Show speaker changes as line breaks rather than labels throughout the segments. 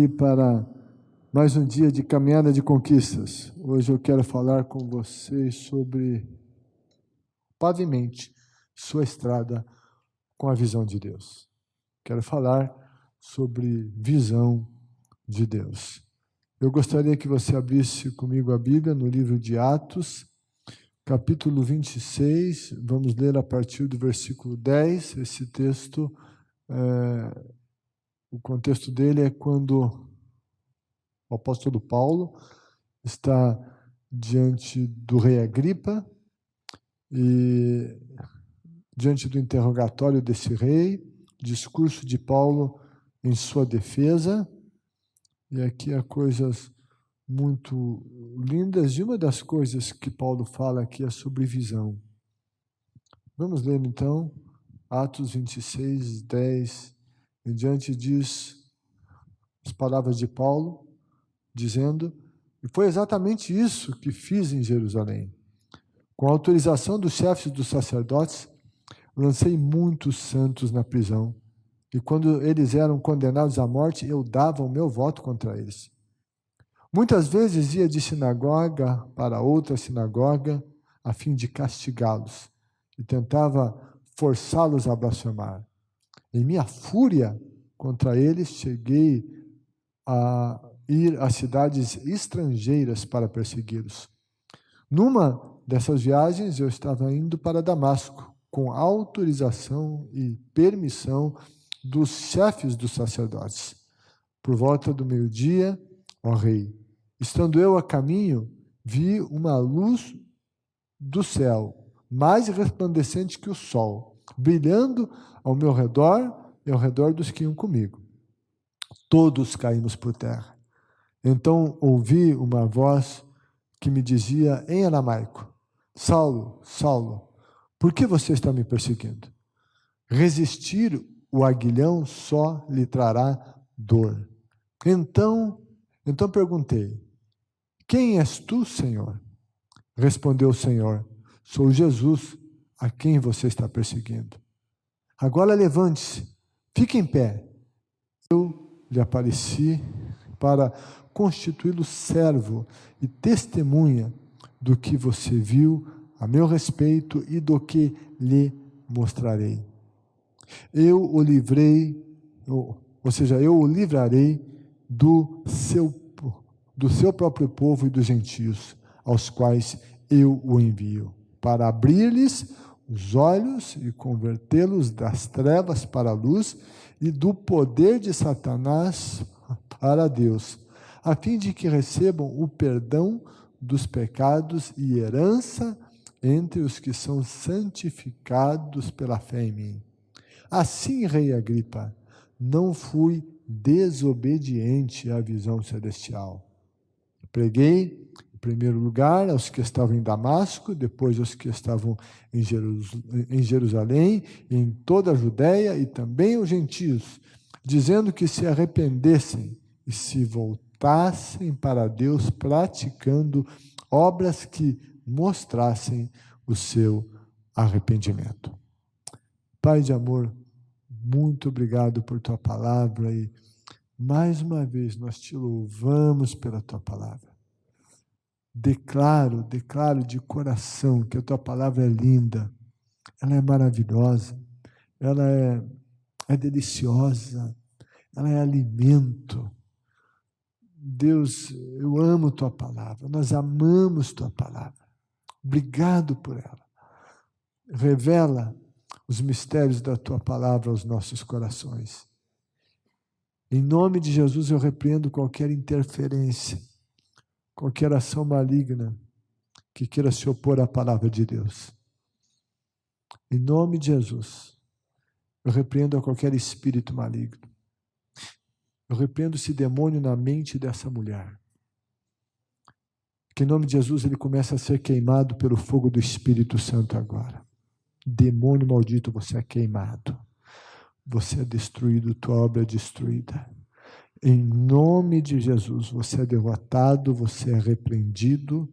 aqui para mais um dia de caminhada de conquistas. Hoje eu quero falar com vocês sobre pavimente sua estrada com a visão de Deus. Quero falar sobre visão de Deus. Eu gostaria que você abrisse comigo a Bíblia no livro de Atos, capítulo 26, vamos ler a partir do versículo 10. Esse texto, o contexto dele é quando o apóstolo Paulo está diante do rei Agripa e diante do interrogatório desse rei, discurso de Paulo em sua defesa, e aqui há coisas muito lindas, e uma das coisas que Paulo fala aqui é sobre visão. Vamos ler então, Atos 26, 10 em diante, diz as palavras de Paulo, dizendo: e foi exatamente isso que fiz em Jerusalém. Com a autorização dos chefes dos sacerdotes, lancei muitos santos na prisão, e quando eles eram condenados à morte, eu dava o meu voto contra eles. Muitas vezes ia de sinagoga para outra sinagoga, a fim de castigá-los, e tentava forçá-los a blasfemar. Em minha fúria contra eles, cheguei a ir a cidades estrangeiras para persegui-los. Numa dessas viagens, eu estava indo para Damasco, com autorização e permissão dos chefes dos sacerdotes. Por volta do meio-dia, ó rei, estando eu a caminho, vi uma luz do céu, mais resplandecente que o sol, brilhando ao meu redor e ao redor dos que iam comigo. Todos caímos por terra. Então ouvi uma voz que me dizia em aramaico: Saulo, Saulo, por que você está me perseguindo? Resistir o aguilhão só lhe trará dor. Então perguntei: quem és tu, Senhor? Respondeu o Senhor: sou Jesus, a quem você está perseguindo. Agora levante-se, fique em pé. Eu lhe apareci para constituí-lo servo e testemunha do que você viu a meu respeito e do que lhe mostrarei. Eu o livrarei do seu próprio povo e dos gentios, aos quais eu o envio, para abrir-lhes os olhos e convertê-los das trevas para a luz e do poder de Satanás para Deus, a fim de que recebam o perdão dos pecados e herança entre os que são santificados pela fé em mim. Assim, rei Agripa, não fui desobediente à visão celestial. Preguei, em primeiro lugar, aos que estavam em Damasco, depois aos que estavam em Jerusalém, em toda a Judéia e também aos gentios, dizendo que se arrependessem e se voltassem para Deus, praticando obras que mostrassem o seu arrependimento. Pai de amor, muito obrigado por tua palavra e mais uma vez nós te louvamos pela tua palavra. Declaro de coração que a tua palavra é linda, ela é maravilhosa, ela é deliciosa, ela é alimento. Deus, eu amo tua palavra, nós amamos tua palavra. Obrigado por ela. Revela os mistérios da tua palavra aos nossos corações. Em nome de Jesus eu repreendo qualquer interferência, qualquer ação maligna que queira se opor à palavra de Deus. Em nome de Jesus, eu repreendo a qualquer espírito maligno. Eu repreendo esse demônio na mente dessa mulher. Que em nome de Jesus ele comece a ser queimado pelo fogo do Espírito Santo agora. Demônio maldito, você é queimado. Você é destruído, tua obra é destruída. Em nome de Jesus, você é derrotado, você é repreendido.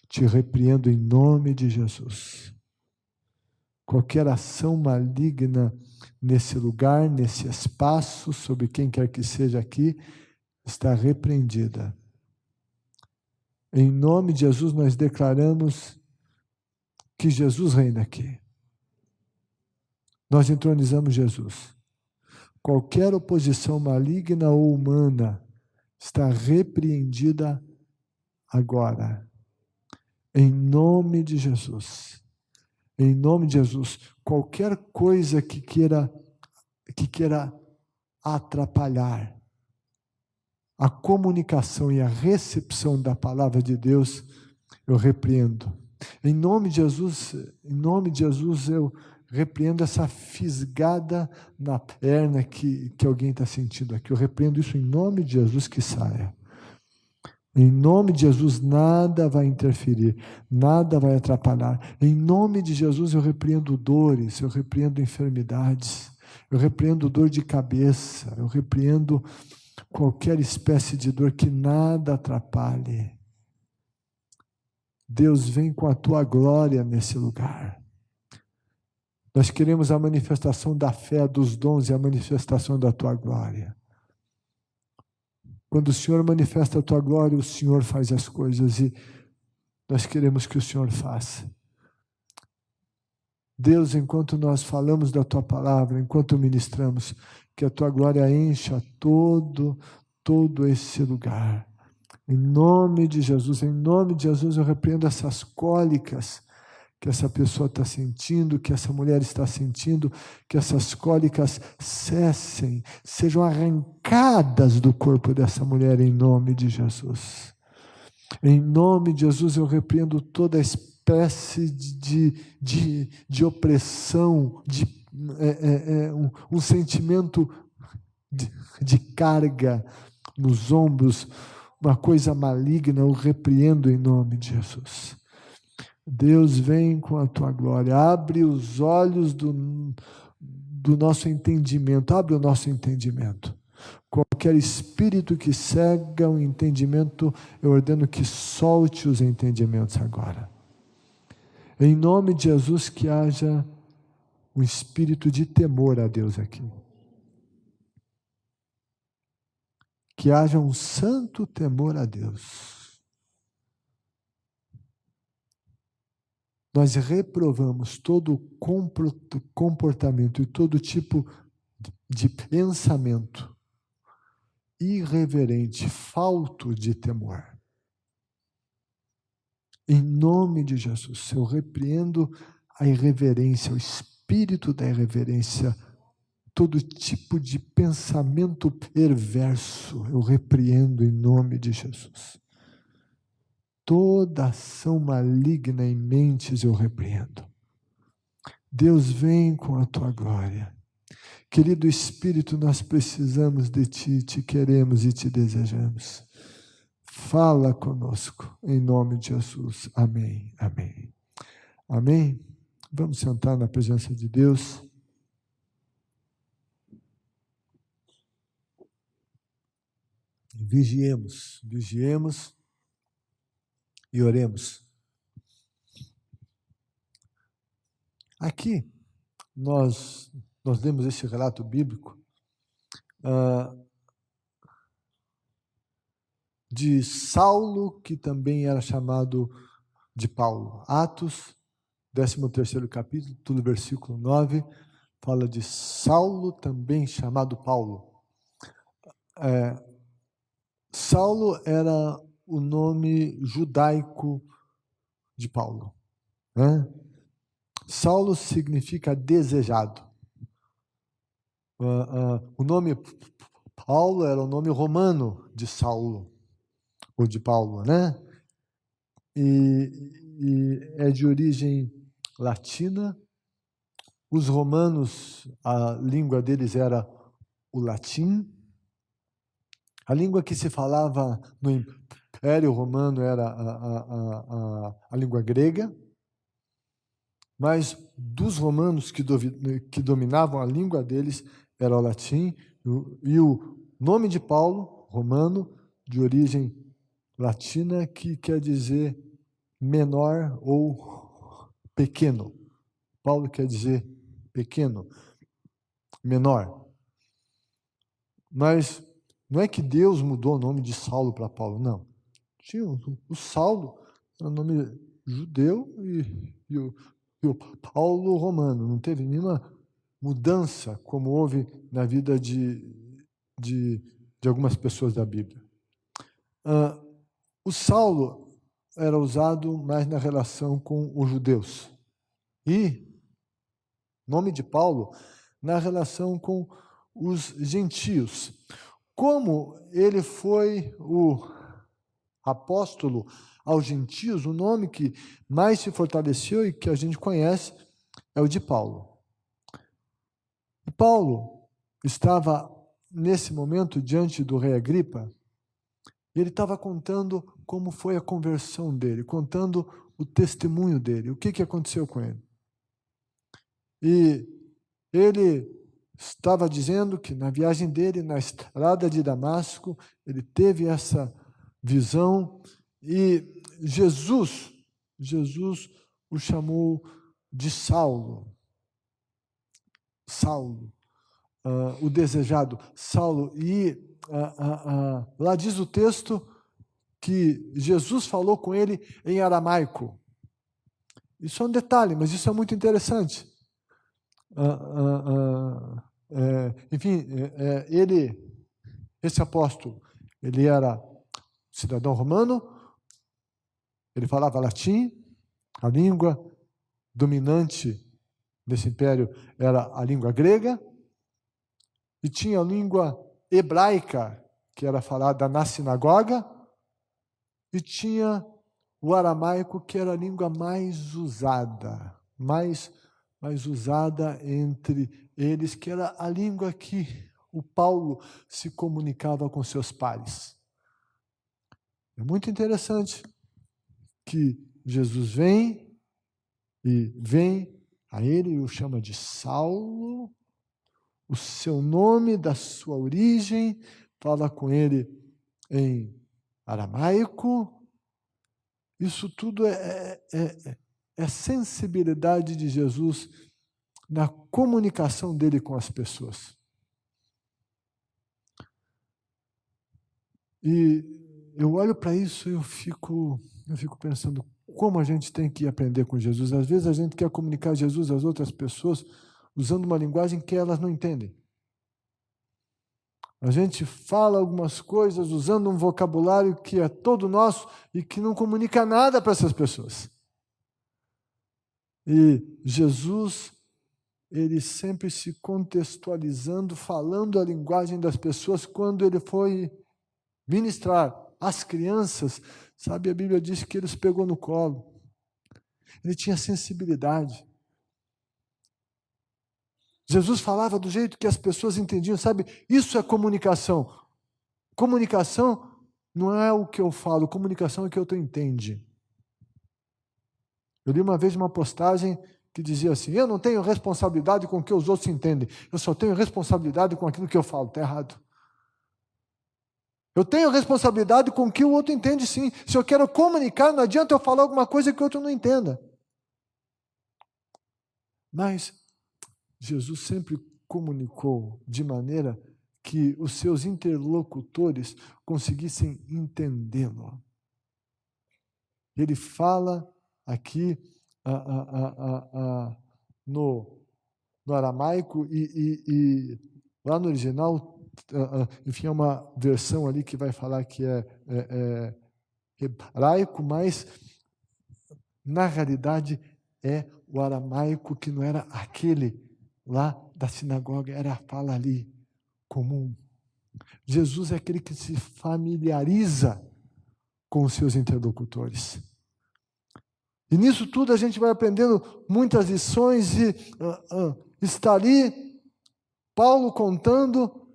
Te repreendo em nome de Jesus. Qualquer ação maligna nesse lugar, nesse espaço, sobre quem quer que seja aqui, está repreendida. Em nome de Jesus, nós declaramos que Jesus reina aqui. Nós entronizamos Jesus. Qualquer oposição maligna ou humana está repreendida agora. Em nome de Jesus. Em nome de Jesus. Qualquer coisa que queira atrapalhar a comunicação e a recepção da palavra de Deus, eu repreendo. Em nome de Jesus, eu repreendo essa fisgada na perna que alguém está sentindo aqui. Eu repreendo isso em nome de Jesus, que saia. Em nome de Jesus, nada vai interferir, nada vai atrapalhar. Em nome de Jesus, eu repreendo dores, eu repreendo enfermidades, eu repreendo dor de cabeça, eu repreendo qualquer espécie de dor, que nada atrapalhe. Deus, vem com a tua glória nesse lugar. Nós queremos a manifestação da fé, dos dons e a manifestação da tua glória. Quando o Senhor manifesta a tua glória, o Senhor faz as coisas e nós queremos que o Senhor faça. Deus, enquanto nós falamos da tua palavra, enquanto ministramos, que a tua glória encha todo esse lugar. Em nome de Jesus, eu repreendo essas cólicas que essa pessoa está sentindo, que essa mulher está sentindo, que essas cólicas cessem, sejam arrancadas do corpo dessa mulher, em nome de Jesus. Em nome de Jesus, eu repreendo toda espécie de opressão, um sentimento de carga nos ombros, uma coisa maligna, eu repreendo em nome de Jesus. Deus, vem com a tua glória, abre os olhos do nosso entendimento, abre o nosso entendimento. Qualquer espírito que cega o entendimento, eu ordeno que solte os entendimentos agora. Em nome de Jesus, que haja um espírito de temor a Deus aqui. Que haja um santo temor a Deus. Nós reprovamos todo comportamento e todo tipo de pensamento irreverente, falto de temor. Em nome de Jesus, eu repreendo a irreverência, o espírito da irreverência, todo tipo de pensamento perverso, eu repreendo em nome de Jesus. Toda ação maligna em mentes eu repreendo. Deus, vem com a tua glória. Querido Espírito, nós precisamos de ti, te queremos e te desejamos. Fala conosco, em nome de Jesus. Amém, amém. Amém? Vamos sentar na presença de Deus. Vigiemos e oremos. Aqui, nós lemos esse relato bíblico de Saulo, que também era chamado de Paulo. Atos, 13º capítulo, versículo 9, fala de Saulo, também chamado Paulo. Saulo era o nome judaico de Paulo, né? Saulo significa desejado. O nome Paulo era o nome romano de Saulo, ou de Paulo, né? E é de origem latina. Os romanos, a língua deles era o latim. A língua que se falava no Império Romano era a língua grega. Mas dos romanos que dominavam a língua deles era o latim, e o nome de Paulo, romano, de origem latina, que quer dizer menor ou pequeno. Paulo quer dizer pequeno, menor. Mas Não é que Deus mudou o nome de Saulo para Paulo, não. Tinha o Saulo, era o nome judeu, e o Paulo romano. Não teve nenhuma mudança como houve na vida de algumas pessoas da Bíblia. O Saulo era usado mais na relação com os judeus. E nome de Paulo na relação com os gentios. Como ele foi o apóstolo aos gentios, o nome que mais se fortaleceu e que a gente conhece é o de Paulo. E Paulo estava, nesse momento, diante do rei Agripa, e ele estava contando como foi a conversão dele, contando o testemunho dele, o que aconteceu com ele. E ele estava dizendo que na viagem dele, na estrada de Damasco, ele teve essa visão e Jesus o chamou de Saulo. Saulo, o desejado, Saulo. E lá diz o texto que Jesus falou com ele em aramaico. Isso é um detalhe, mas isso é muito interessante. Enfim, esse apóstolo, ele era cidadão romano, ele falava latim, a língua dominante desse império era a língua grega, e tinha a língua hebraica, que era falada na sinagoga, e tinha o aramaico, que era a língua mais usada, mais usada entre eles, que era a língua que o Paulo se comunicava com seus pares. É muito interessante que Jesus vem a ele e o chama de Saulo, o seu nome, da sua origem, fala com ele em aramaico. Isso tudo é sensibilidade de Jesus na comunicação dele com as pessoas. E eu olho para isso e eu fico pensando como a gente tem que aprender com Jesus. Às vezes a gente quer comunicar Jesus às outras pessoas usando uma linguagem que elas não entendem. A gente fala algumas coisas usando um vocabulário que é todo nosso e que não comunica nada para essas pessoas. E Jesus, ele sempre se contextualizando, falando a linguagem das pessoas. Quando ele foi ministrar às crianças, sabe, a Bíblia diz que ele os pegou no colo. Ele tinha sensibilidade. Jesus falava do jeito que as pessoas entendiam, sabe? Isso é comunicação. Comunicação não é o que eu falo, comunicação é o que tu entende. Eu li uma vez uma postagem que dizia assim: eu não tenho responsabilidade com o que os outros entendem, eu só tenho responsabilidade com aquilo que eu falo. Está errado. Eu tenho responsabilidade com o que o outro entende, sim. Se eu quero comunicar, não adianta eu falar alguma coisa que o outro não entenda. Mas Jesus sempre comunicou de maneira que os seus interlocutores conseguissem entendê-lo. Ele fala aqui no aramaico e lá no original, enfim, é uma versão ali que vai falar que é hebraico, mas na realidade é o aramaico, que não era aquele lá da sinagoga, era a fala ali comum. Jesus é aquele que se familiariza com os seus interlocutores. E nisso tudo a gente vai aprendendo muitas lições, e está ali Paulo contando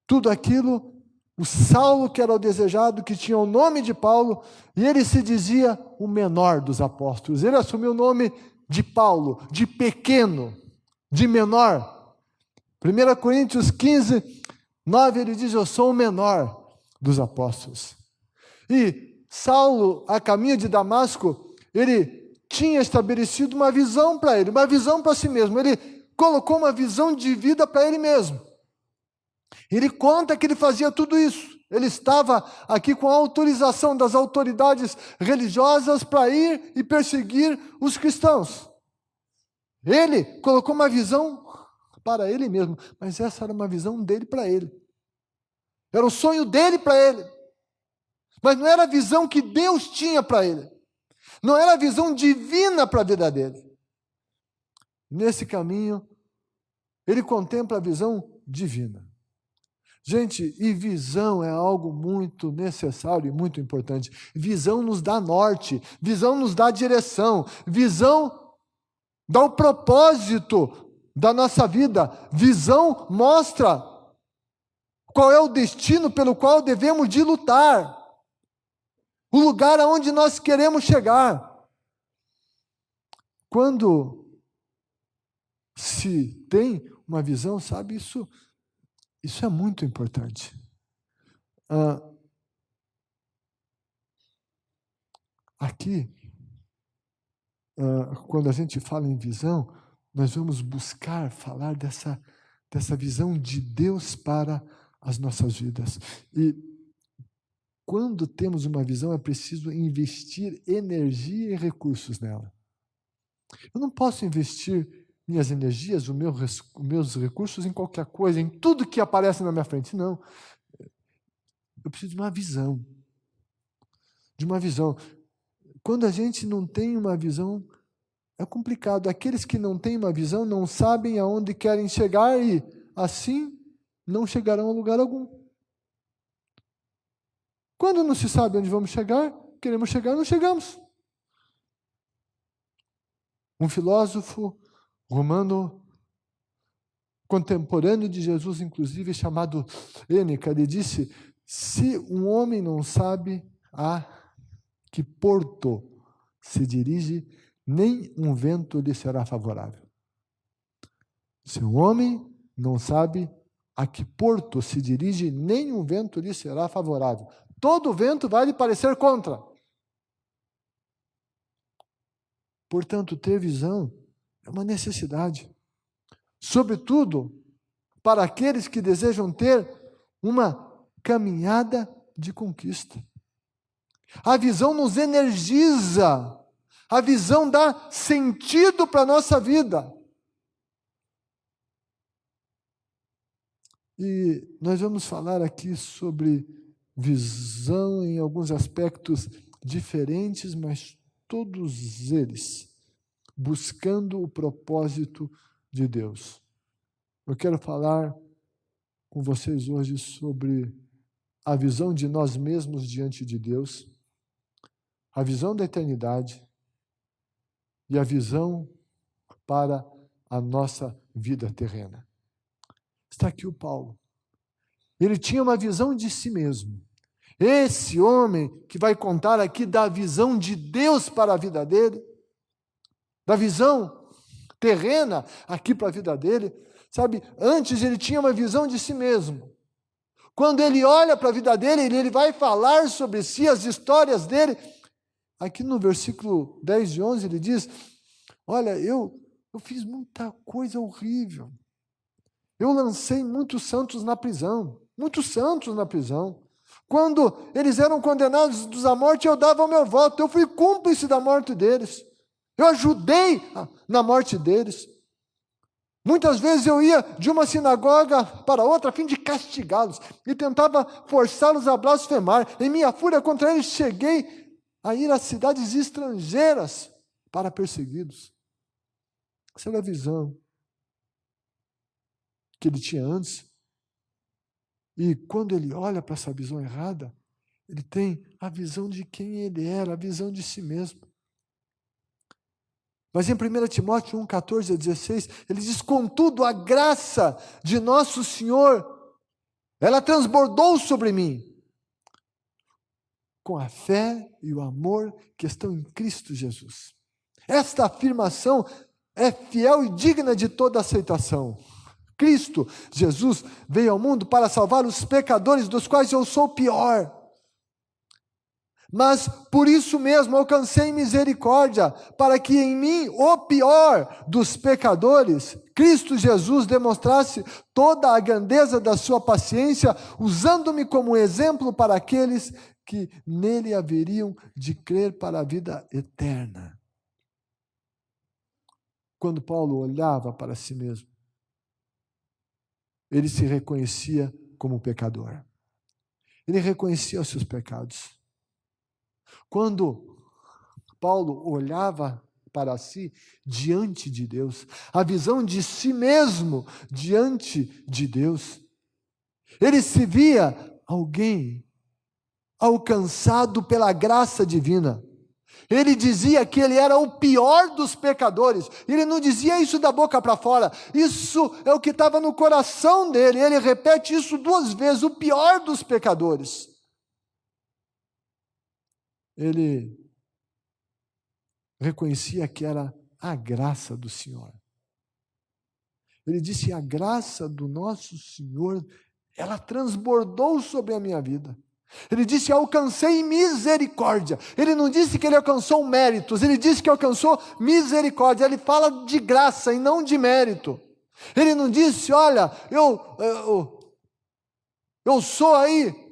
tudo aquilo, o Saulo, que era o desejado, que tinha o nome de Paulo, e ele se dizia o menor dos apóstolos. Ele assumiu o nome de Paulo, de pequeno, de menor. 1 Coríntios 15, 9, ele diz: eu sou o menor dos apóstolos. E Saulo, a caminho de Damasco, ele tinha estabelecido uma visão para ele, uma visão para si mesmo. Ele colocou uma visão de vida para ele mesmo. Ele conta que ele fazia tudo isso. Ele estava aqui com a autorização das autoridades religiosas para ir e perseguir os cristãos. Ele colocou uma visão para ele mesmo, mas essa era uma visão dele para ele. Era o sonho dele para ele. Mas não era a visão que Deus tinha para ele. Não era a visão divina para a vida dele. Nesse caminho, ele contempla a visão divina. Gente, e visão é algo muito necessário e muito importante. Visão nos dá norte, visão nos dá direção, visão dá o propósito da nossa vida, visão mostra qual é o destino pelo qual devemos de lutar, o lugar aonde nós queremos chegar. Quando se tem uma visão, sabe, isso é muito importante. Aqui, quando a gente fala em visão, nós vamos buscar falar dessa visão de Deus para as nossas vidas. E quando temos uma visão, é preciso investir energia e recursos nela. Eu não posso investir minhas energias, os meus recursos em qualquer coisa, em tudo que aparece na minha frente. Não. Eu preciso de uma visão. De uma visão. Quando a gente não tem uma visão, é complicado. Aqueles que não têm uma visão não sabem aonde querem chegar e, assim, não chegarão a lugar algum. Quando não se sabe onde vamos chegar, queremos chegar, não chegamos. Um filósofo romano, contemporâneo de Jesus, inclusive, chamado Ênica, ele disse: se um homem não sabe a que porto se dirige, nem um vento lhe será favorável. Se um homem não sabe a que porto se dirige, nem um vento lhe será favorável. Todo vento vai lhe parecer contra. Portanto, ter visão é uma necessidade. Sobretudo, para aqueles que desejam ter uma caminhada de conquista. A visão nos energiza. A visão dá sentido para a nossa vida. E nós vamos falar aqui sobre visão em alguns aspectos diferentes, mas todos eles buscando o propósito de Deus. Eu quero falar com vocês hoje sobre a visão de nós mesmos diante de Deus, a visão da eternidade e a visão para a nossa vida terrena. Está aqui o Paulo. Ele tinha uma visão de si mesmo. Esse homem que vai contar aqui da visão de Deus para a vida dele, da visão terrena aqui para a vida dele, sabe, antes ele tinha uma visão de si mesmo. Quando ele olha para a vida dele, ele vai falar sobre si, as histórias dele. Aqui no versículo 10 e 11 ele diz: olha, eu fiz muita coisa horrível. Eu lancei muitos santos na prisão. Quando eles eram condenados à morte, eu dava o meu voto. Eu fui cúmplice da morte deles. Eu ajudei na morte deles. Muitas vezes eu ia de uma sinagoga para outra a fim de castigá-los e tentava forçá-los a blasfemar. Em minha fúria contra eles, cheguei a ir às cidades estrangeiras para persegui-los. Essa era a visão que ele tinha antes. E quando ele olha para essa visão errada, ele tem a visão de quem ele era, a visão de si mesmo. Mas em 1 Timóteo 1, 14 a 16, ele diz: contudo, a graça de nosso Senhor, ela transbordou sobre mim, com a fé e o amor que estão em Cristo Jesus. Esta afirmação é fiel e digna de toda aceitação. Cristo Jesus veio ao mundo para salvar os pecadores, dos quais eu sou o pior. Mas por isso mesmo alcancei misericórdia, para que em mim, o pior dos pecadores, Cristo Jesus demonstrasse toda a grandeza da sua paciência, usando-me como exemplo para aqueles que nele haveriam de crer para a vida eterna. Quando Paulo olhava para si mesmo, ele se reconhecia como pecador. Ele reconhecia os seus pecados. Quando Paulo olhava para si diante de Deus, a visão de si mesmo diante de Deus, ele se via alguém alcançado pela graça divina. Ele dizia que ele era o pior dos pecadores. Ele não dizia isso da boca para fora. Isso é o que estava no coração dele. Ele repete isso 2 vezes, o pior dos pecadores. Ele reconhecia que era a graça do Senhor. Ele disse: a graça do nosso Senhor, ela transbordou sobre a minha vida. Ele disse: alcancei misericórdia. Ele não disse que ele alcançou méritos, ele disse que alcançou misericórdia. Ele fala de graça e não de mérito. Ele não disse: olha, eu sou aí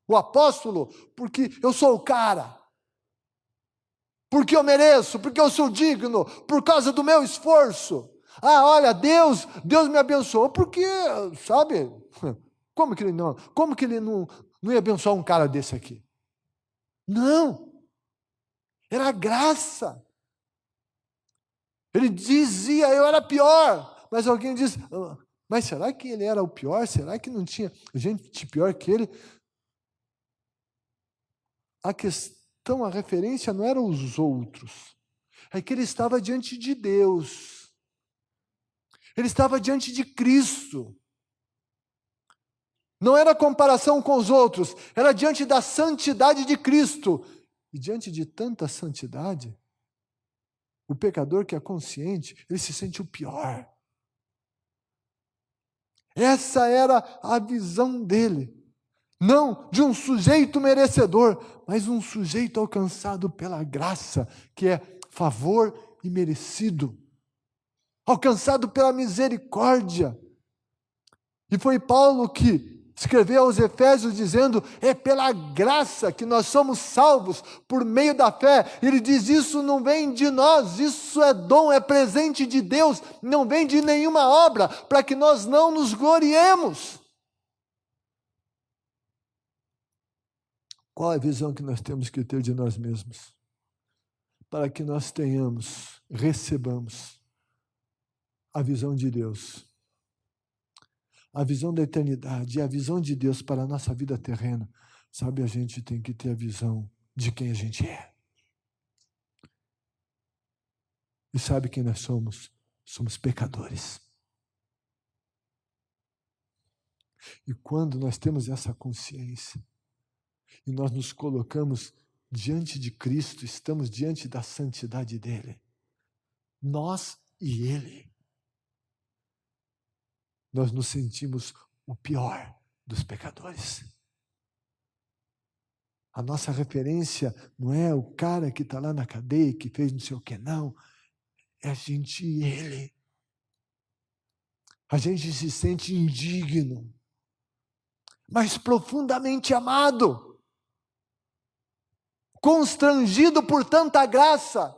o apóstolo porque eu sou o cara, porque eu mereço, porque eu sou digno, por causa do meu esforço. Ah, olha, Deus me abençoou, porque, sabe, como que ele não ia abençoar um cara desse aqui? Não, era graça. Ele dizia: eu era pior, mas alguém diz: mas será que ele era o pior? Será que não tinha gente pior que ele? A questão, a referência não eram os outros, é que ele estava diante de Deus. Ele estava diante de Cristo. Não era comparação com os outros, era diante da santidade de Cristo. E diante de tanta santidade, o pecador que é consciente, ele se sente o pior. Essa era a visão dele. Não de um sujeito merecedor, mas um sujeito alcançado pela graça, que é favor imerecido. Alcançado pela misericórdia. E foi Paulo que escreveu aos Efésios dizendo: é pela graça que nós somos salvos por meio da fé. Ele diz: isso não vem de nós, isso é dom, é presente de Deus, não vem de nenhuma obra, para que nós não nos gloriemos. Qual é a visão que nós temos que ter de nós mesmos? Para que nós recebamos a visão de Deus, a visão da eternidade e a visão de Deus para a nossa vida terrena. Sabe, a gente tem que ter a visão de quem a gente é. E sabe quem nós somos? Somos pecadores. E quando nós temos essa consciência, e nós nos colocamos diante de Cristo, estamos diante da santidade dele, nós e ele, nós nos sentimos o pior dos pecadores. A nossa referência não é o cara que está lá na cadeia, que fez não sei o que, não. É a gente e ele. A gente se sente indigno, mas profundamente amado, constrangido por tanta graça,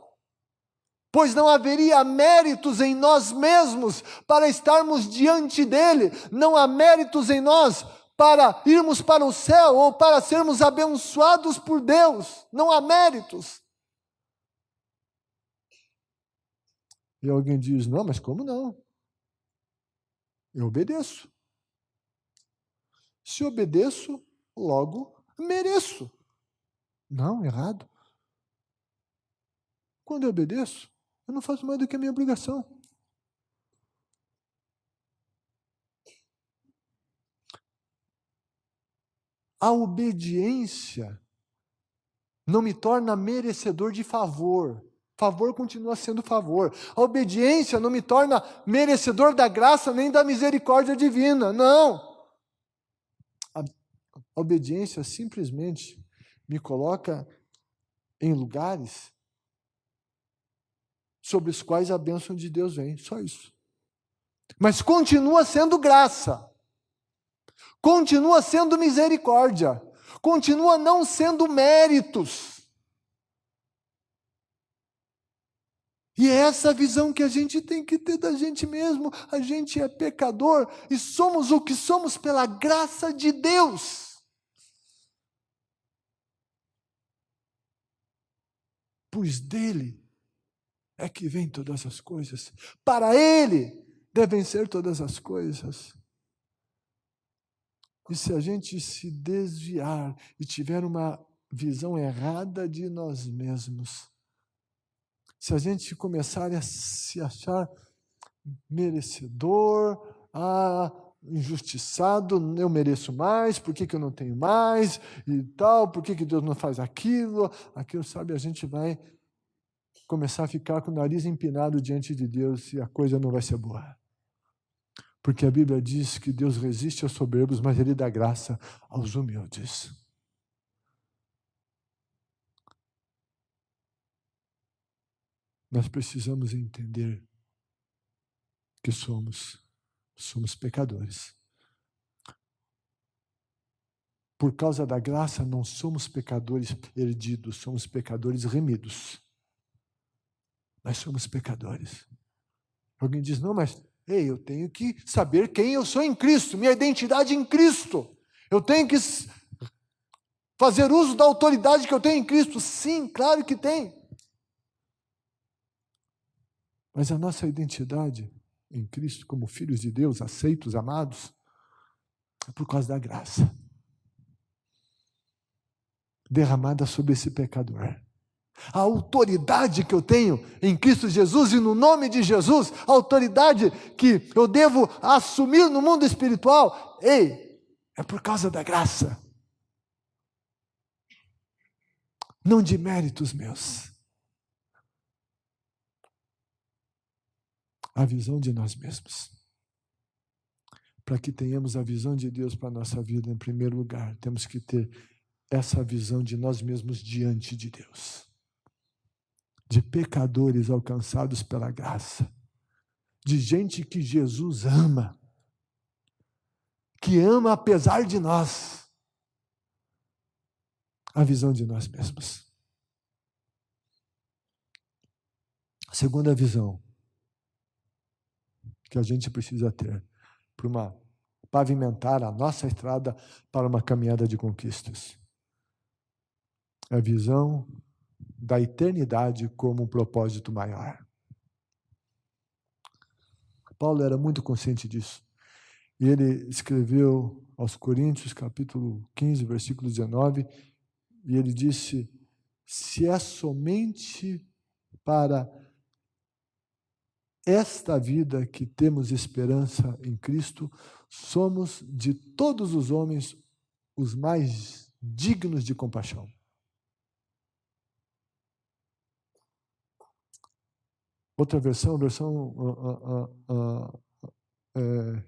pois não haveria méritos em nós mesmos para estarmos diante dele, não há méritos em nós para irmos para o céu ou para sermos abençoados por Deus, não há méritos. E alguém diz: não, mas como não? Eu obedeço. Se obedeço, logo mereço. Não, errado. Quando eu obedeço, eu não faço mais do que a minha obrigação. A obediência não me torna merecedor de favor. Favor continua sendo favor. A obediência não me torna merecedor da graça nem da misericórdia divina. Não. A obediência simplesmente me coloca em lugares sobre os quais a bênção de Deus vem, só isso. Mas continua sendo graça, continua sendo misericórdia, continua não sendo méritos. E é essa visão que a gente tem que ter da gente mesmo. A gente é pecador e somos o que somos pela graça de Deus. Pois dele é que vem todas as coisas. Para ele devem ser todas as coisas. E se a gente se desviar e tiver uma visão errada de nós mesmos, se a gente começar a se achar merecedor, injustiçado, eu mereço mais, por que eu não tenho mais, e tal, por que Deus não faz aquilo, sabe, a gente vai começar a ficar com o nariz empinado diante de Deus e a coisa não vai ser boa. Porque a Bíblia diz que Deus resiste aos soberbos, mas Ele dá graça aos humildes. Nós precisamos entender que somos pecadores. Por causa da graça, não somos pecadores perdidos, somos pecadores remidos. Nós somos pecadores. Alguém diz, não, mas ei, eu tenho que saber quem eu sou em Cristo, minha identidade em Cristo. Eu tenho que fazer uso da autoridade que eu tenho em Cristo. Sim, claro que tem. Mas a nossa identidade em Cristo, como filhos de Deus, aceitos, amados, é por causa da graça derramada sobre esse pecador. A autoridade que eu tenho em Cristo Jesus e no nome de Jesus, a autoridade que eu devo assumir no mundo espiritual, é por causa da graça. Não de méritos meus. A visão de nós mesmos. Para que tenhamos a visão de Deus para a nossa vida, em primeiro lugar, temos que ter essa visão de nós mesmos diante de Deus. De pecadores alcançados pela graça. De gente que Jesus ama. Que ama apesar de nós. A visão de nós mesmos. A segunda visão que a gente precisa ter para pavimentar a nossa estrada para uma caminhada de conquistas. É a visão da eternidade como um propósito maior. Paulo era muito consciente disso. E ele escreveu aos Coríntios, capítulo 15, versículo 19, e ele disse, se é somente para esta vida que temos esperança em Cristo, somos de todos os homens os mais dignos de compaixão. Outra versão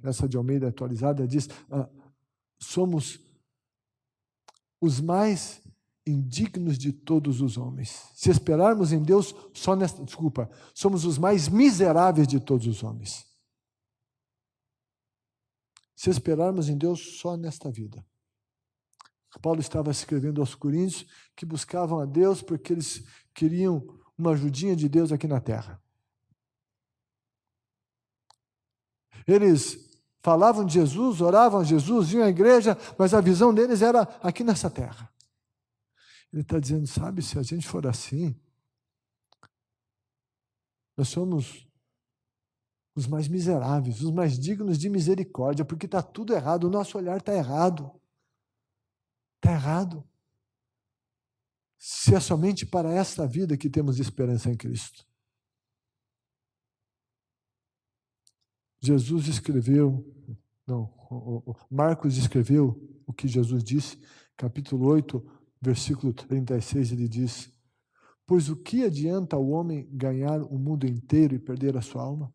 essa de Almeida atualizada diz, somos os mais indignos de todos os homens. Se esperarmos em Deus somos os mais miseráveis de todos os homens. Se esperarmos em Deus só nesta vida. Paulo estava escrevendo aos Coríntios que buscavam a Deus porque eles queriam uma ajudinha de Deus aqui na terra. Eles falavam de Jesus, oravam a Jesus, iam à igreja, mas a visão deles era aqui nessa terra. Ele está dizendo, sabe, se a gente for assim, nós somos os mais miseráveis, os mais dignos de misericórdia, porque está tudo errado, o nosso olhar está errado. Está errado. Se é somente para esta vida que temos esperança em Cristo. Marcos escreveu o que Jesus disse, capítulo 8, versículo 36, ele diz, pois o que adianta o homem ganhar o mundo inteiro e perder a sua alma?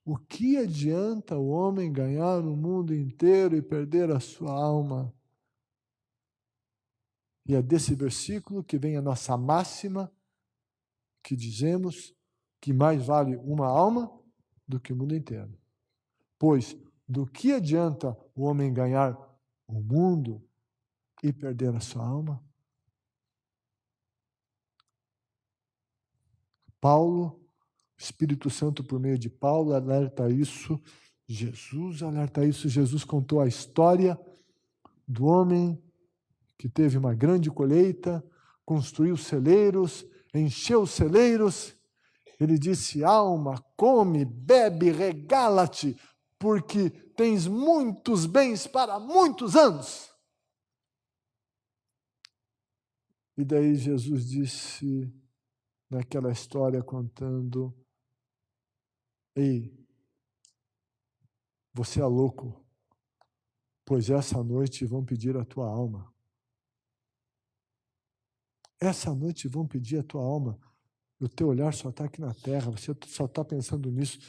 O que adianta o homem ganhar o mundo inteiro e perder a sua alma? E é desse versículo que vem a nossa máxima, que dizemos que mais vale uma alma do que o mundo inteiro. Pois, do que adianta o homem ganhar o mundo e perder a sua alma? Paulo, Espírito Santo por meio de Paulo alerta isso, Jesus alerta isso, Jesus contou a história do homem que teve uma grande colheita, construiu celeiros, encheu os celeiros. Ele disse: alma, come, bebe, regala-te, porque tens muitos bens para muitos anos. E daí Jesus disse, naquela história contando: ei, você é louco, pois essa noite vão pedir a tua alma. Essa noite vão pedir a tua alma. O teu olhar só está aqui na terra, você só está pensando nisso.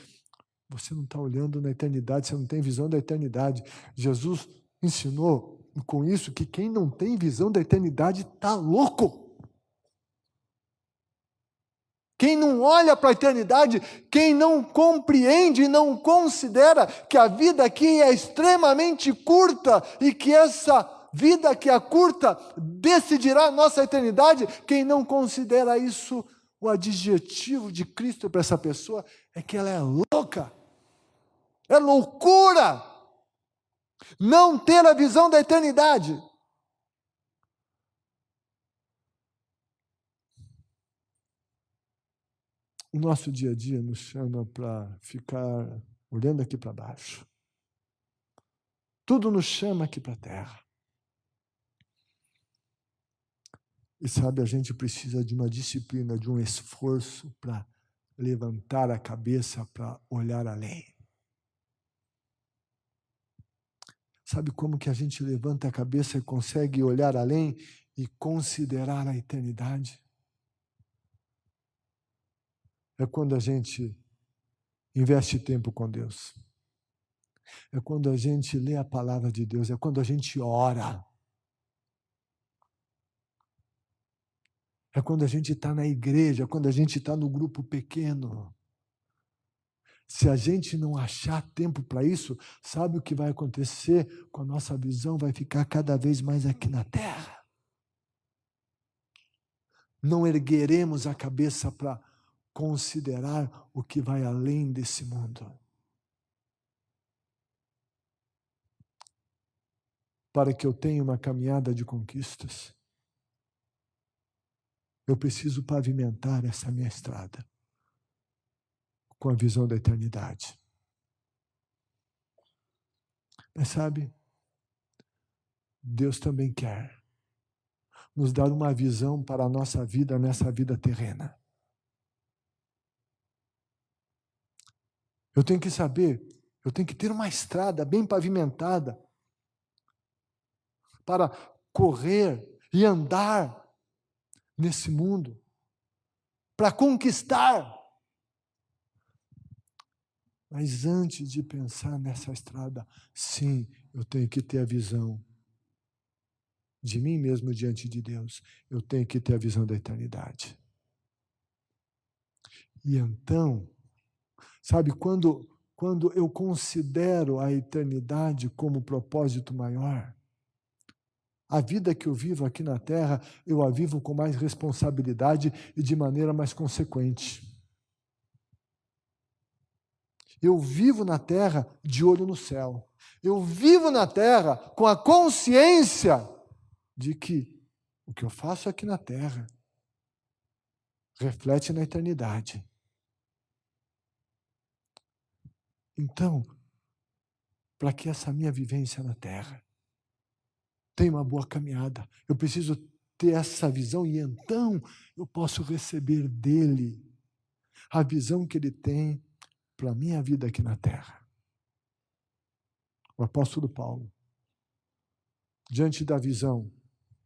Você não está olhando na eternidade, você não tem visão da eternidade. Jesus ensinou com isso que quem não tem visão da eternidade está louco. Quem não olha para a eternidade, quem não compreende e não considera que a vida aqui é extremamente curta e que essa vida que é curta decidirá a nossa eternidade, quem não considera isso, o adjetivo de Cristo para essa pessoa é que ela é louca. É loucura não ter a visão da eternidade. O nosso dia a dia nos chama para ficar olhando aqui para baixo. Tudo nos chama aqui para a terra. E sabe, a gente precisa de uma disciplina, de um esforço para levantar a cabeça, para olhar além. Sabe como que a gente levanta a cabeça e consegue olhar além e considerar a eternidade? É quando a gente investe tempo com Deus. É quando a gente lê a palavra de Deus. É quando a gente ora. É quando a gente está na igreja, quando a gente está no grupo pequeno. Se a gente não achar tempo para isso, sabe o que vai acontecer? Com a nossa visão vai ficar cada vez mais aqui na terra. Não ergueremos a cabeça para considerar o que vai além desse mundo. Para que eu tenha uma caminhada de conquistas, eu preciso pavimentar essa minha estrada com a visão da eternidade. Mas sabe, Deus também quer nos dar uma visão para a nossa vida nessa vida terrena. Eu tenho que saber, eu tenho que ter uma estrada bem pavimentada para correr e andar nesse mundo, para conquistar. Mas antes de pensar nessa estrada, sim, eu tenho que ter a visão de mim mesmo diante de Deus. Eu tenho que ter a visão da eternidade. E então, sabe, quando eu considero a eternidade como propósito maior, a vida que eu vivo aqui na terra, eu a vivo com mais responsabilidade e de maneira mais consequente. Eu vivo na terra de olho no céu. Eu vivo na terra com a consciência de que o que eu faço aqui na terra reflete na eternidade. Então, para que essa minha vivência na terra tenha uma boa caminhada, eu preciso ter essa visão e então eu posso receber dele a visão que ele tem para a minha vida aqui na terra. O apóstolo Paulo, diante da visão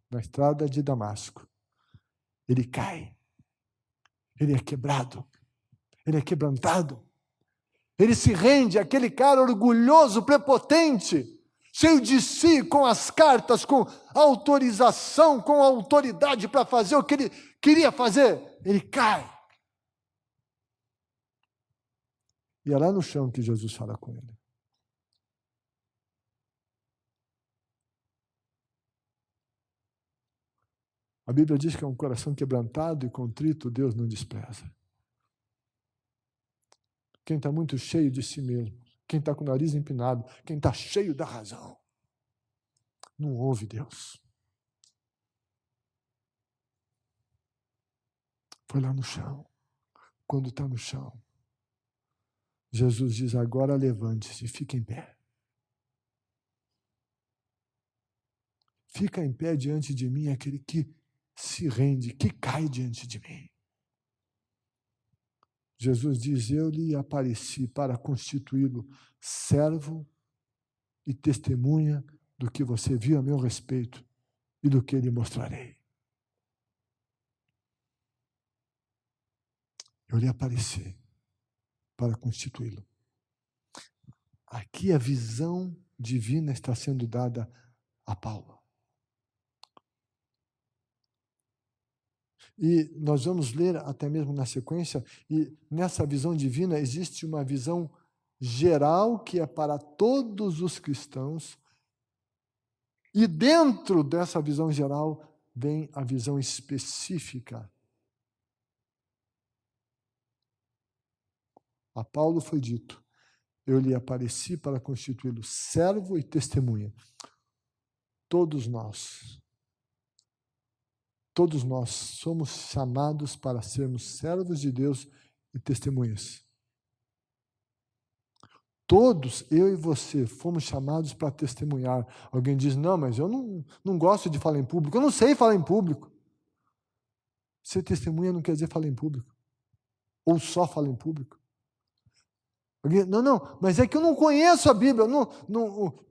na estrada de Damasco, ele cai, ele é quebrado, ele é quebrantado, ele se rende àquele cara orgulhoso, prepotente, cheio de si, com as cartas, com autorização, com autoridade para fazer o que ele queria fazer, ele cai. E é lá no chão que Jesus fala com ele. A Bíblia diz que é um coração quebrantado e contrito, Deus não despreza. Quem está muito cheio de si mesmo, quem está com o nariz empinado, quem está cheio da razão, não ouve Deus. Foi lá no chão. Quando está no chão, Jesus diz, agora levante-se e fique em pé. Fica em pé diante de mim aquele que se rende, que cai diante de mim. Jesus diz, eu lhe apareci para constituí-lo servo e testemunha do que você viu a meu respeito e do que lhe mostrarei. Eu lhe apareci para constituí-lo. Aqui a visão divina está sendo dada a Paulo. E nós vamos ler até mesmo na sequência, e nessa visão divina existe uma visão geral que é para todos os cristãos, e dentro dessa visão geral vem a visão específica. A Paulo foi dito, eu lhe apareci para constituí-lo servo e testemunha. Todos nós somos chamados para sermos servos de Deus e testemunhas. Todos, eu e você, fomos chamados para testemunhar. Alguém diz, não, mas eu não gosto de falar em público, eu não sei falar em público. Ser testemunha não quer dizer falar em público. Ou só falar em público. Alguém, não, mas é que eu não conheço a Bíblia.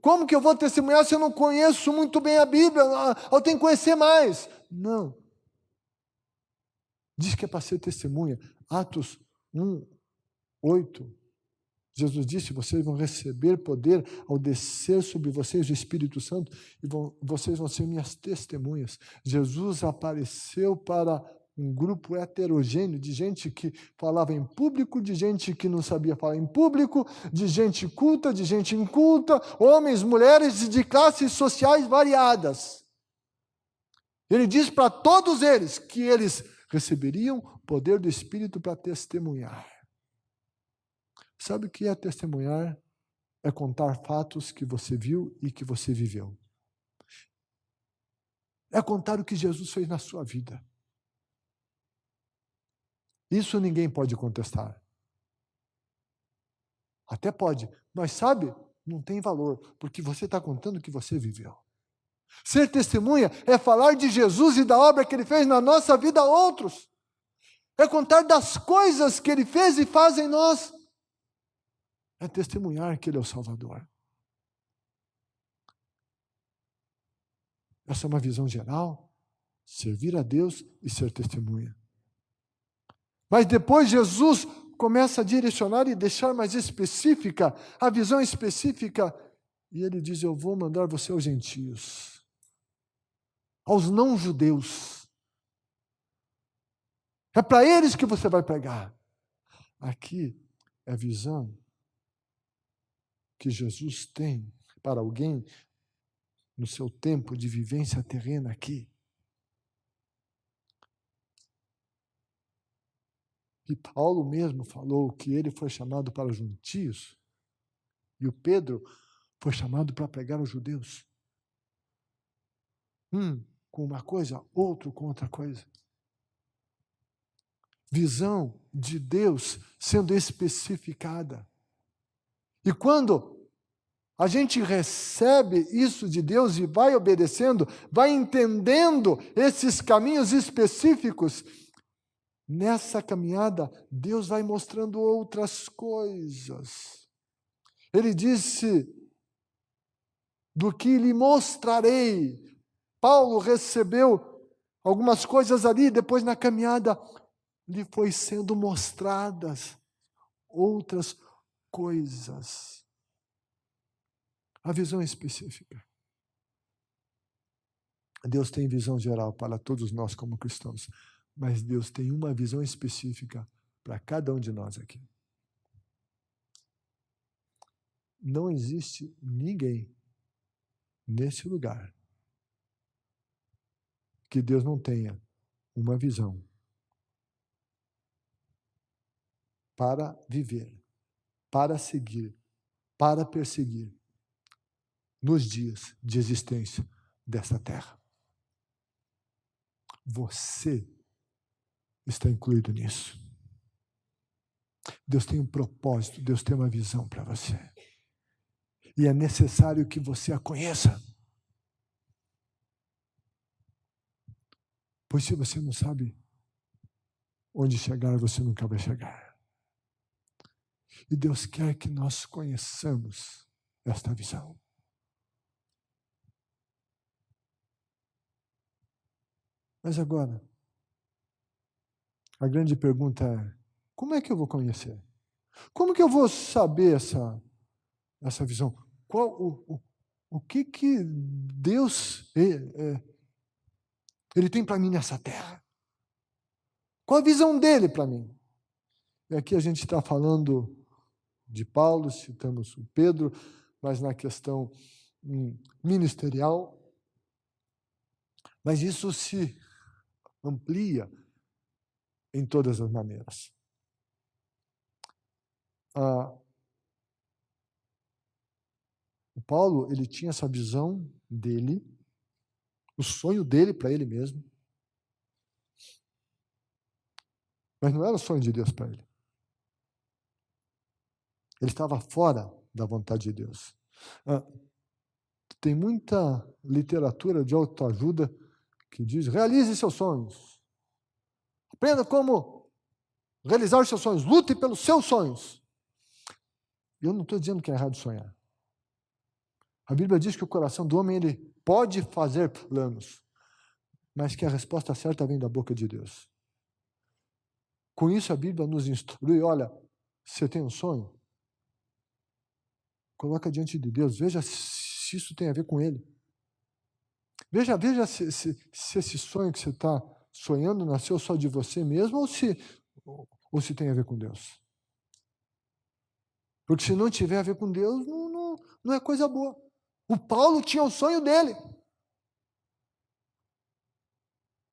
Como que eu vou testemunhar se eu não conheço muito bem a Bíblia? Eu tenho que conhecer mais. Não. Diz que é para ser testemunha. Atos 1, 8. Jesus disse, vocês vão receber poder ao descer sobre vocês o Espírito Santo e vocês vão ser minhas testemunhas. Jesus apareceu para um grupo heterogêneo de gente que falava em público, de gente que não sabia falar em público, de gente culta, de gente inculta, homens, mulheres de classes sociais variadas. Ele diz para todos eles que eles receberiam o poder do Espírito para testemunhar. Sabe o que é testemunhar? É contar fatos que você viu e que você viveu. É contar o que Jesus fez na sua vida. Isso ninguém pode contestar. Até pode, mas sabe, não tem valor, porque você está contando o que você viveu. Ser testemunha é falar de Jesus e da obra que Ele fez na nossa vida a outros. É contar das coisas que Ele fez e faz em nós. É testemunhar que Ele é o Salvador. Essa é uma visão geral, servir a Deus e ser testemunha. Mas depois Jesus começa a direcionar e deixar mais específica, a visão específica, e Ele diz, eu vou mandar você aos gentios, aos não-judeus. É para eles que você vai pregar. Aqui é a visão que Jesus tem para alguém no seu tempo de vivência terrena aqui. E Paulo mesmo falou que ele foi chamado para os gentios e o Pedro foi chamado para pregar aos judeus. Com uma coisa, outro com outra coisa. Visão de Deus sendo especificada. E quando a gente recebe isso de Deus e vai obedecendo, vai entendendo esses caminhos específicos, nessa caminhada, Deus vai mostrando outras coisas. Ele disse, do que lhe mostrarei. Paulo recebeu algumas coisas ali, depois na caminhada, lhe foi sendo mostradas outras coisas. A visão é específica. Deus tem visão geral para todos nós como cristãos, mas Deus tem uma visão específica para cada um de nós aqui. Não existe ninguém nesse lugar que Deus não tenha uma visão para viver, para seguir, para perseguir nos dias de existência desta terra. Você está incluído nisso. Deus tem um propósito, Deus tem uma visão para você. E é necessário que você a conheça. Pois se você não sabe onde chegar, você nunca vai chegar. E Deus quer que nós conheçamos esta visão. Mas agora, a grande pergunta é, como é que eu vou conhecer? Como que eu vou saber essa visão? O que Deus ele tem para mim nessa terra? Qual a visão dele para mim? E aqui a gente está falando de Paulo, citamos o Pedro, mas na questão ministerial. Mas isso se amplia em todas as maneiras. O Paulo, ele tinha essa visão dele, o sonho dele para ele mesmo, mas não era o sonho de Deus para ele. Ele estava fora da vontade de Deus. Tem muita literatura de autoajuda que diz, realize seus sonhos. Aprenda como realizar os seus sonhos. Lute pelos seus sonhos. Eu não estou dizendo que é errado sonhar. A Bíblia diz que o coração do homem ele pode fazer planos, mas que a resposta certa vem da boca de Deus. Com isso, a Bíblia nos instrui, olha, você tem um sonho? Coloca diante de Deus, veja se isso tem a ver com Ele. Veja se esse sonho que você está sonhando nasceu só de você mesmo ou se tem a ver com Deus. Porque se não tiver a ver com Deus, não é coisa boa. O Paulo tinha o sonho dele.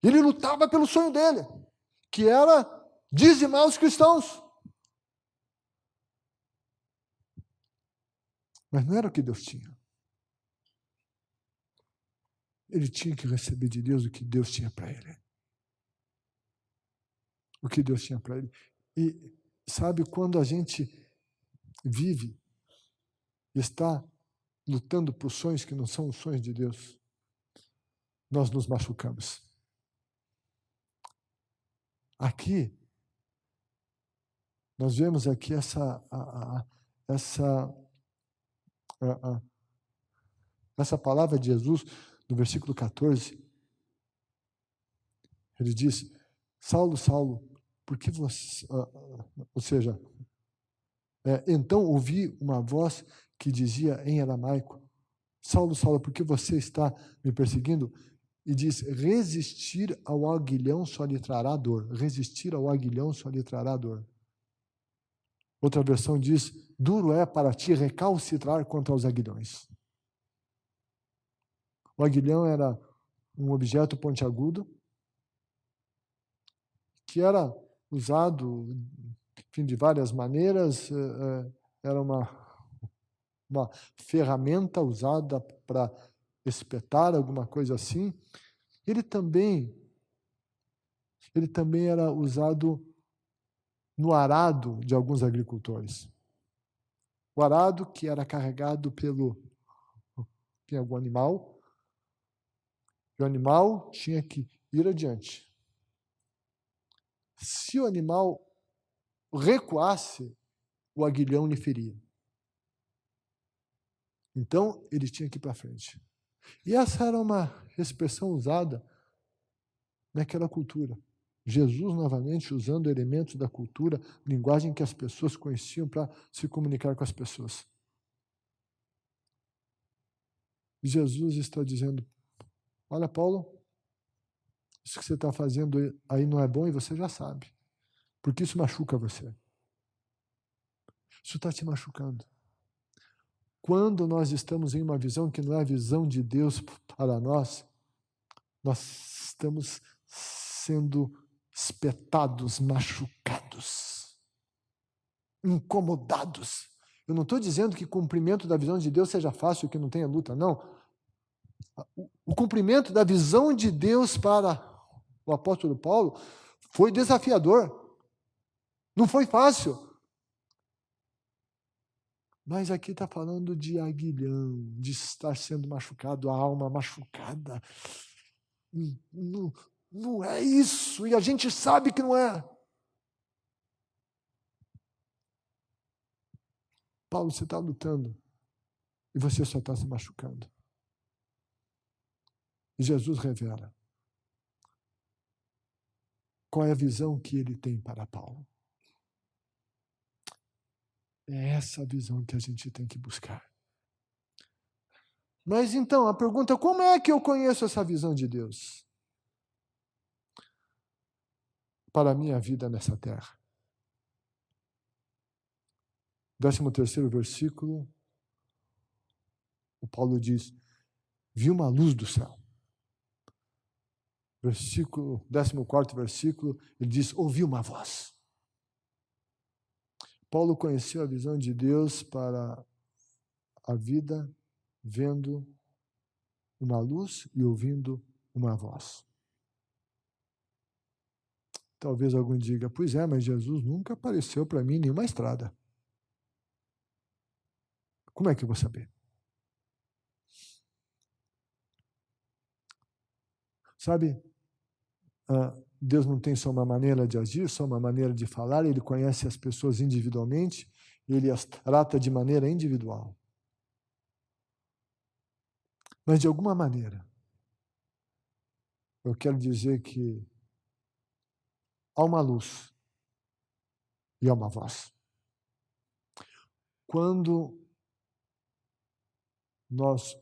Ele lutava pelo sonho dele, que era dizimar os cristãos. Mas não era o que Deus tinha. Ele tinha que receber de Deus o que Deus tinha para ele. O que Deus tinha para ele. E sabe, quando a gente vive, está lutando por sonhos que não são os sonhos de Deus, nós nos machucamos. Aqui, nós vemos aqui essa palavra de Jesus, no versículo 14, ele diz, Saulo, Saulo, por que você... ou seja, então ouvi uma voz que dizia em aramaico, Saulo, Saulo, por que você está me perseguindo? E diz, resistir ao aguilhão só lhe trará dor. Resistir ao aguilhão só lhe trará dor. Outra versão diz, duro é para ti recalcitrar contra os aguilhões. O aguilhão era um objeto pontiagudo que era usado, enfim, de várias maneiras, era uma ferramenta usada para espetar alguma coisa assim. Ele também era usado no arado de alguns agricultores. O arado que era carregado pelo algum animal, e o animal tinha que ir adiante. Se o animal recuasse, o aguilhão lhe feria. Então, ele tinha que ir para frente. E essa era uma expressão usada naquela cultura. Jesus, novamente, usando elementos da cultura, linguagem que as pessoas conheciam para se comunicar com as pessoas. Jesus está dizendo, olha, Paulo, isso que você está fazendo aí não é bom e você já sabe, porque isso machuca você. Isso está te machucando. Quando nós estamos em uma visão que não é a visão de Deus para nós estamos sendo espetados, machucados, incomodados. Eu não estou dizendo que o cumprimento da visão de Deus seja fácil, que não tenha luta, não. O cumprimento da visão de Deus para o apóstolo Paulo foi desafiador. Não foi fácil. Mas aqui está falando de aguilhão, de estar sendo machucado, a alma machucada. Não, não é isso, e a gente sabe que não é. Paulo, você está lutando e você só está se machucando. E Jesus revela qual é a visão que ele tem para Paulo. É essa visão que a gente tem que buscar. Mas então, a pergunta, como é que eu conheço essa visão de Deus para a minha vida nessa terra? 13º versículo, o Paulo diz, vi uma luz do céu. Versículo, 14º versículo, ele diz, ouvi uma voz. Paulo conheceu a visão de Deus para a vida vendo uma luz e ouvindo uma voz. Talvez alguém diga, pois é, mas Jesus nunca apareceu para mim em nenhuma estrada. Como é que eu vou saber? Sabe, Deus não tem só uma maneira de agir, só uma maneira de falar, Ele conhece as pessoas individualmente, Ele as trata de maneira individual. Mas, de alguma maneira, eu quero dizer que há uma luz e há uma voz. Quando nós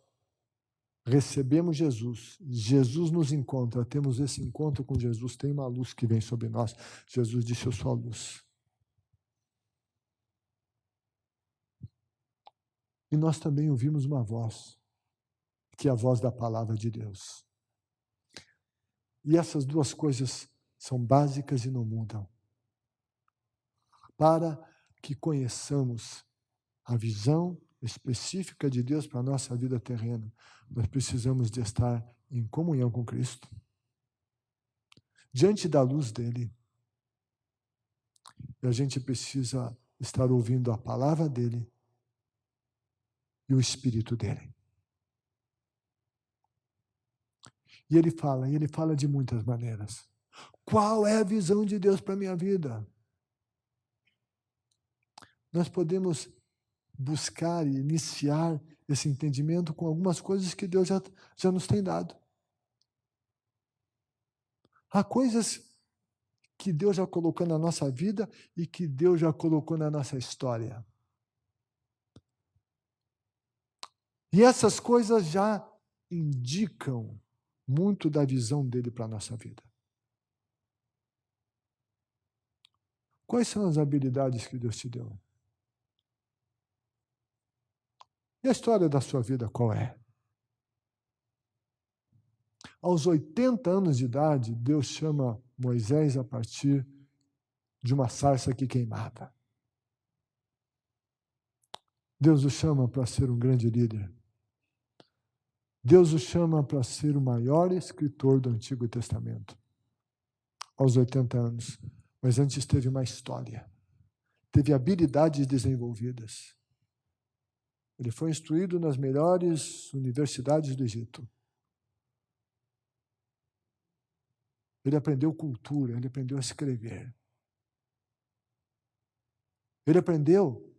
recebemos Jesus, Jesus nos encontra, temos esse encontro com Jesus, tem uma luz que vem sobre nós. Jesus disse, eu sou a luz. E nós também ouvimos uma voz, que é a voz da palavra de Deus. E essas duas coisas são básicas e não mudam. Para que conheçamos a visão específica de Deus para a nossa vida terrena, nós precisamos de estar em comunhão com Cristo, diante da luz dele. E a gente precisa estar ouvindo a palavra dele e o Espírito dele. E ele fala de muitas maneiras. Qual é a visão de Deus para a minha vida? Nós podemos buscar e iniciar esse entendimento com algumas coisas que Deus já nos tem dado. Há coisas que Deus já colocou na nossa vida e que Deus já colocou na nossa história. E essas coisas já indicam muito da visão dele para a nossa vida. Quais são as habilidades que Deus te deu? E a história da sua vida qual é? Aos 80 anos de idade, Deus chama Moisés a partir de uma sarça que queimava. Deus o chama para ser um grande líder. Deus o chama para ser o maior escritor do Antigo Testamento. Aos 80 anos. Mas antes teve uma história. Teve habilidades desenvolvidas. Ele foi instruído nas melhores universidades do Egito. Ele aprendeu cultura, ele aprendeu a escrever. Ele aprendeu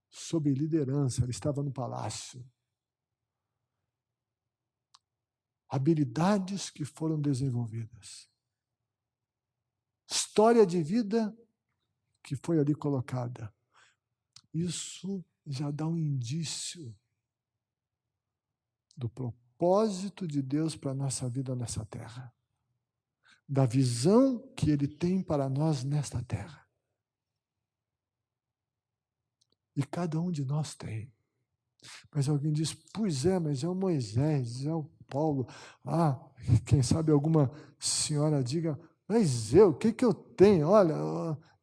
sobre liderança, ele estava no palácio. Habilidades que foram desenvolvidas. História de vida que foi ali colocada. Isso já dá um indício do propósito de Deus para a nossa vida nessa terra, da visão que Ele tem para nós nesta terra. E cada um de nós tem. Mas alguém diz, pois é, mas é o Moisés, é o Paulo. Ah, quem sabe alguma senhora diga, mas o que eu tenho? Olha,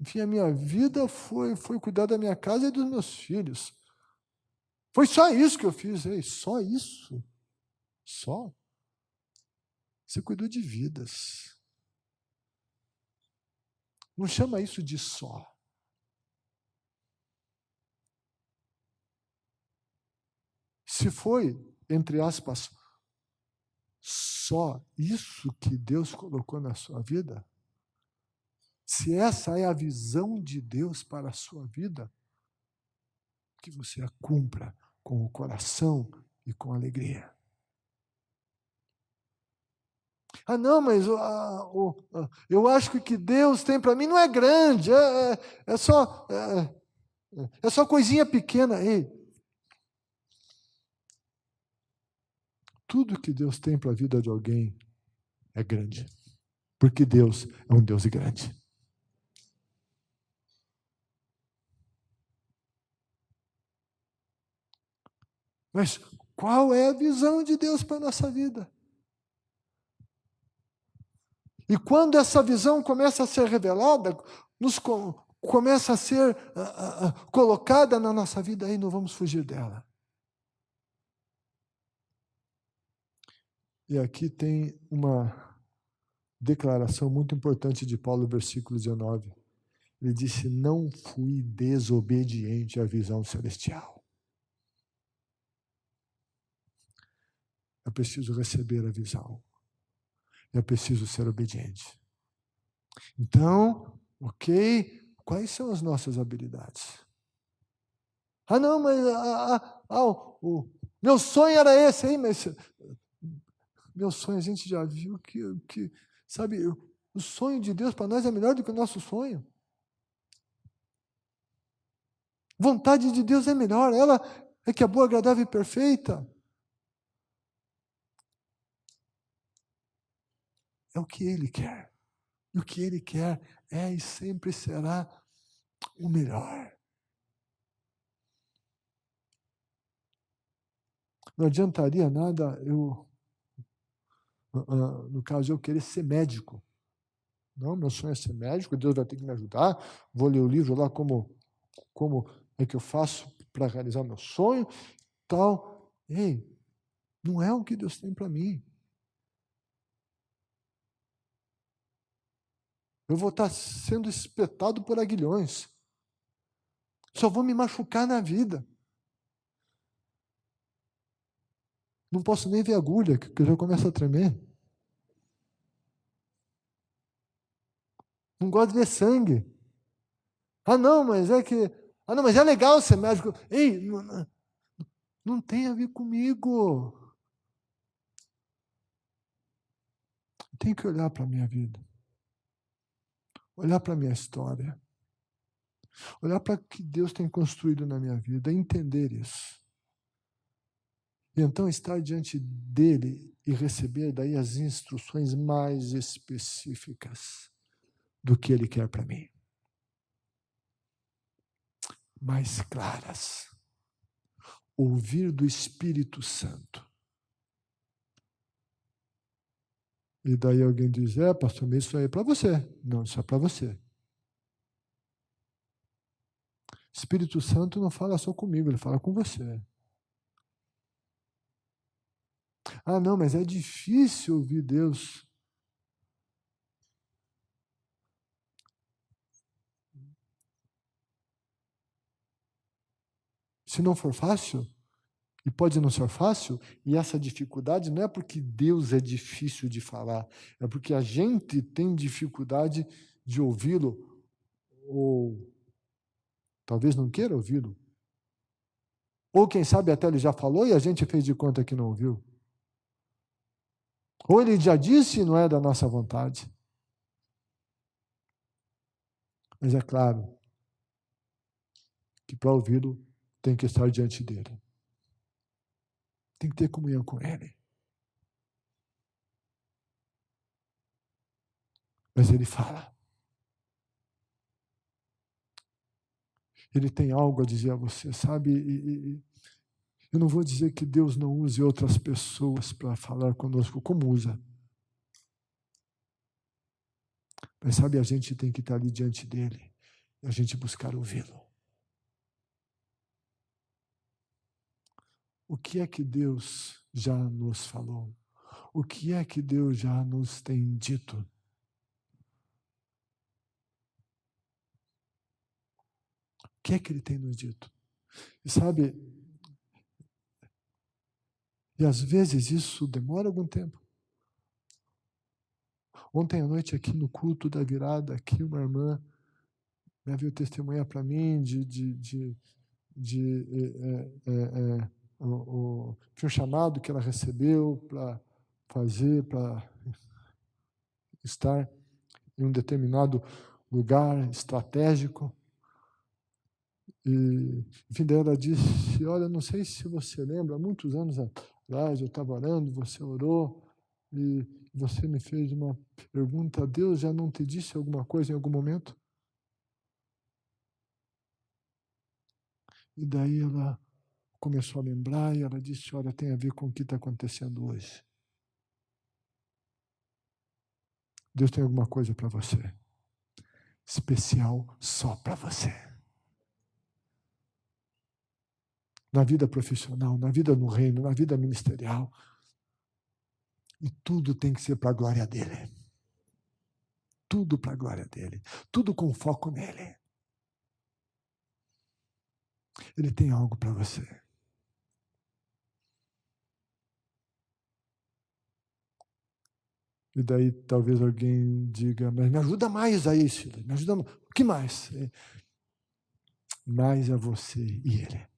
enfim, a minha vida foi cuidar da minha casa e dos meus filhos. Foi só isso que eu fiz. Ei, só isso? Só? Você cuidou de vidas. Não chama isso de só. Se foi, entre aspas, só isso que Deus colocou na sua vida, se essa é a visão de Deus para a sua vida, que você a cumpra com o coração e com alegria. Ah, não, mas eu acho que o que Deus tem para mim não é grande, é só coisinha pequena. Ei, tudo que Deus tem para a vida de alguém é grande, porque Deus é um Deus grande. Mas qual é a visão de Deus para a nossa vida? E quando essa visão começa a ser revelada, começa a ser colocada na nossa vida, aí não vamos fugir dela. E aqui tem uma declaração muito importante de Paulo, versículo 19. Ele disse, não fui desobediente à visão celestial. Eu preciso receber a visão. Eu preciso ser obediente. Então, ok, quais são as nossas habilidades? Ah, não, mas o meu sonho era esse aí, mas meu sonho a gente já viu que sabe, o sonho de Deus para nós é melhor do que o nosso sonho. Vontade de Deus é melhor, ela é que é boa, agradável e perfeita. É o que Ele quer. E o que Ele quer é e sempre será o melhor. Não adiantaria nada no caso, eu querer ser médico. Não, meu sonho é ser médico, Deus vai ter que me ajudar. Vou ler o livro lá como é que eu faço para realizar o meu sonho, tal. Ei, não é o que Deus tem para mim. Eu vou estar sendo espetado por aguilhões. Só vou me machucar na vida. Não posso nem ver agulha, que eu já começo a tremer. Não gosto de ver sangue. Ah, não, mas é que. Ah, não, mas é legal ser médico. Ei, não tem a ver comigo. Tem que olhar para a minha vida. Olhar para a minha história. Olhar para o que Deus tem construído na minha vida. Entender isso. E então estar diante dele e receber daí as instruções mais específicas do que ele quer para mim. Mais claras. Ouvir do Espírito Santo. E daí alguém diz, pastor, mas isso aí é para você. Não, isso é para você. Espírito Santo não fala só comigo, ele fala com você. Ah, não, mas é difícil ouvir Deus. Se não for fácil, e pode não ser fácil, e essa dificuldade não é porque Deus é difícil de falar, é porque a gente tem dificuldade de ouvi-lo, ou talvez não queira ouvi-lo. Ou quem sabe até ele já falou e a gente fez de conta que não ouviu. Ou ele já disse e não é da nossa vontade. Mas é claro que para ouvi-lo tem que estar diante dele. Tem que ter comunhão com Ele. Mas Ele fala. Ele tem algo a dizer a você, sabe? Eu não vou dizer que Deus não use outras pessoas para falar conosco, como usa. Mas sabe, a gente tem que estar ali diante dele e a gente buscar ouvi-lo. O que é que Deus já nos falou? O que é que Deus já nos tem dito? O que é que Ele tem nos dito? E sabe, e às vezes isso demora algum tempo. Ontem à noite aqui no culto da virada, aqui uma irmã veio testemunhar para mim tinha um chamado que ela recebeu para estar em um determinado lugar estratégico. E, enfim, daí ela disse, olha, não sei se você lembra, há muitos anos atrás eu estava orando, você orou, e você me fez uma pergunta, Deus já não te disse alguma coisa em algum momento? E daí ela começou a lembrar e ela disse, olha, tem a ver com o que está acontecendo hoje. Deus tem alguma coisa para você, especial só para você. Na vida profissional, na vida no reino, na vida ministerial. E tudo tem que ser para a glória dele. Tudo para a glória dele. Tudo com foco nele. Ele tem algo para você. E daí talvez alguém diga, mas me ajuda mais aí, Silas. Me ajuda mais. O que mais? Mais a você e ele.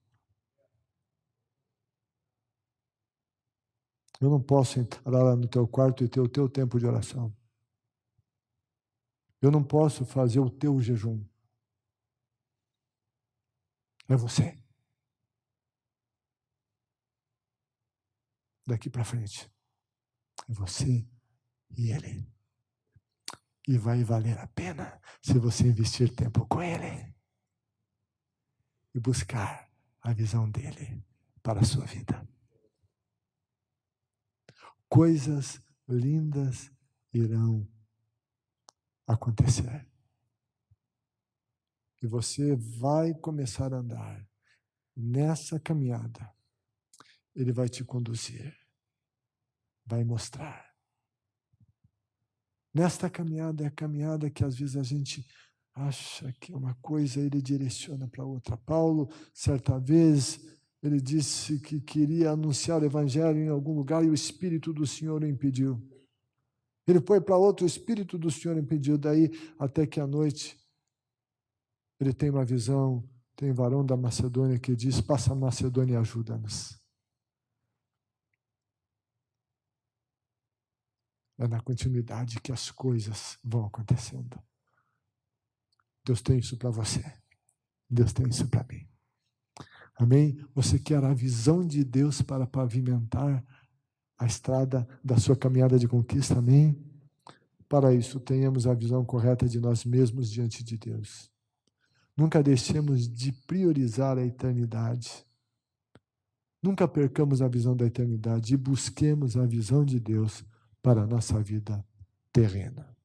Eu não posso entrar lá no teu quarto e ter o teu tempo de oração. Eu não posso fazer o teu jejum. É você. Daqui para frente. É você e ele. E vai valer a pena se você investir tempo com ele. E buscar a visão dele para a sua vida. Coisas lindas irão acontecer. E você vai começar a andar nessa caminhada. Ele vai te conduzir. Vai mostrar. Nesta caminhada é a caminhada que às vezes a gente acha que é uma coisa, ele direciona para outra. Paulo, certa vez, ele disse que queria anunciar o evangelho em algum lugar e o Espírito do Senhor o impediu. Ele foi para outro, o Espírito do Senhor impediu. Daí, até que à noite, ele tem uma visão, tem um varão da Macedônia que diz, passa a Macedônia e ajuda-nos. É na continuidade que as coisas vão acontecendo. Deus tem isso para você. Deus tem isso para mim. Amém? Você quer a visão de Deus para pavimentar a estrada da sua caminhada de conquista? Amém? Para isso, tenhamos a visão correta de nós mesmos diante de Deus. Nunca deixemos de priorizar a eternidade. Nunca percamos a visão da eternidade e busquemos a visão de Deus para a nossa vida terrena.